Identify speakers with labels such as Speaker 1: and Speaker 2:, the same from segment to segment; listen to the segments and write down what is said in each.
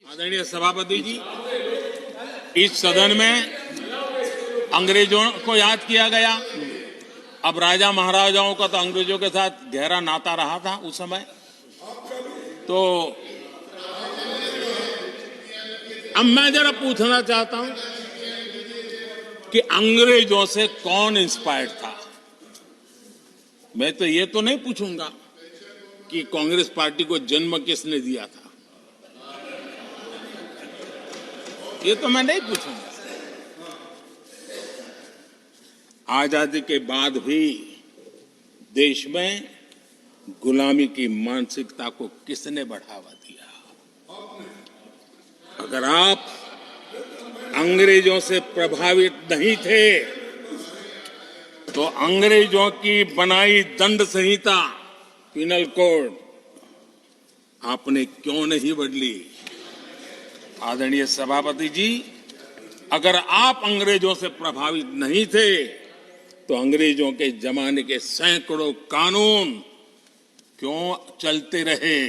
Speaker 1: आदरणीय सभापति जी, इस सदन में अंग्रेजों को याद किया गया। अब राजा महाराजाओं का तो अंग्रेजों के साथ गहरा नाता रहा था उस समय, तो अब मैं जरा पूछना चाहता हूं कि अंग्रेजों से कौन इंस्पायर्ड था। मैं तो ये तो नहीं पूछूंगा कि कांग्रेस पार्टी को जन्म किसने दिया था, ये तो मैं नहीं पूछूंगा। आजादी के बाद भी देश में गुलामी की मानसिकता को किसने बढ़ावा दिया? अगर आप अंग्रेजों से प्रभावित नहीं थे तो अंग्रेजों की बनाई दंड संहिता, पिनल कोड, आपने क्यों नहीं बदली? आदरणीय सभापति जी, अगर आप अंग्रेजों से प्रभावित नहीं थे तो अंग्रेजों के जमाने के सैकड़ों कानून क्यों चलते रहे?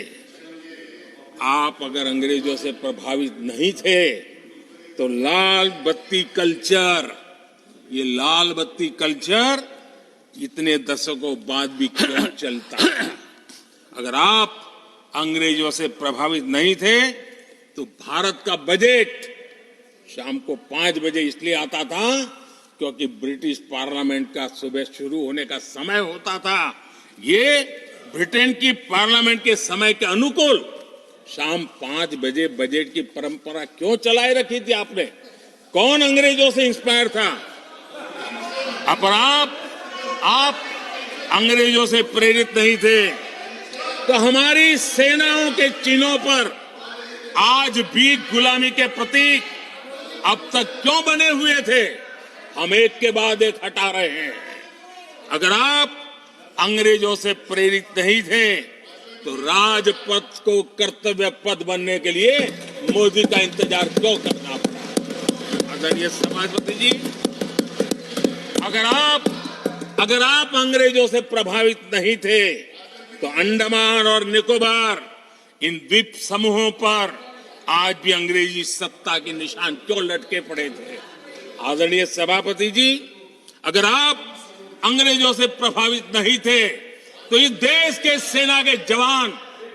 Speaker 1: आप अगर अंग्रेजों से प्रभावित नहीं थे तो लाल बत्ती कल्चर, ये लाल बत्ती कल्चर इतने दशकों बाद भी क्यों चलता? अगर आप अंग्रेजों से प्रभावित नहीं थे तो भारत का बजट शाम को 5 बजे इसलिए आता था क्योंकि ब्रिटिश पार्लियामेंट का सुबह शुरू होने का समय होता था। ये ब्रिटेन की पार्लियामेंट के समय के अनुकूल शाम 5 बजे बजट की परंपरा क्यों चलाए रखी थी आपने? कौन अंग्रेजों से इंस्पायर था? पर आप अंग्रेजों से प्रेरित नहीं थे तो हमारी सेनाओं के चिन्हों पर आज भी गुलामी के प्रतीक अब तक क्यों बने हुए थे? हम एक के बाद एक हटा रहे हैं। अगर आप अंग्रेजों से प्रेरित नहीं थे तो राजपथ को कर्तव्य पथ बनने के लिए मोदी का इंतजार क्यों करना पड़ा? आदरणीय सभापति जी, अगर आप अंग्रेजों से प्रभावित नहीं थे तो अंडमान और निकोबार, इन द्वीप समूहों पर आज भी अंग्रेजी सत्ता के निशान क्यों लटके पड़े थे? आदरणीय सभापति जी, अगर आप अंग्रेजों से प्रभावित नहीं थे तो इस देश के सेना के जवान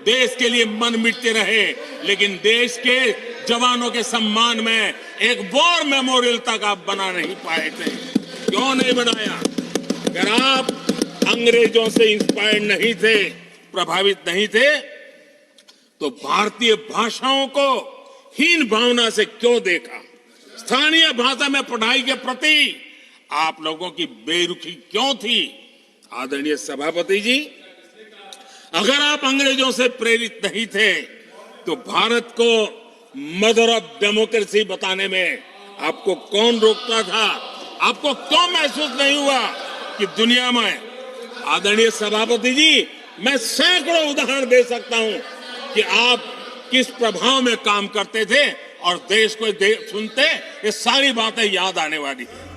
Speaker 1: देश के लिए मन मिटते रहे, लेकिन देश के जवानों के सम्मान में एक वॉर मेमोरियल तक आप बना नहीं पाए थे। क्यों नहीं बनाया? अगर आप अंग्रेजों से इंस्पायर्ड नहीं थे, प्रभावित नहीं थे, तो भारतीय भाषाओं को हीन भावना से क्यों देखा? स्थानीय भाषा में पढ़ाई के प्रति आप लोगों की बेरुखी क्यों थी? आदरणीय सभापति जी, अगर आप अंग्रेजों से प्रेरित नहीं थे तो भारत को मदर ऑफ डेमोक्रेसी बताने में आपको कौन रोकता था? आपको क्यों महसूस नहीं हुआ कि दुनिया में? आदरणीय सभापति जी, मैं सैकड़ों उदाहरण दे सकता हूं कि आप किस प्रभाव में काम करते थे और देश को सुनते ये सारी बातें याद आने वाली है।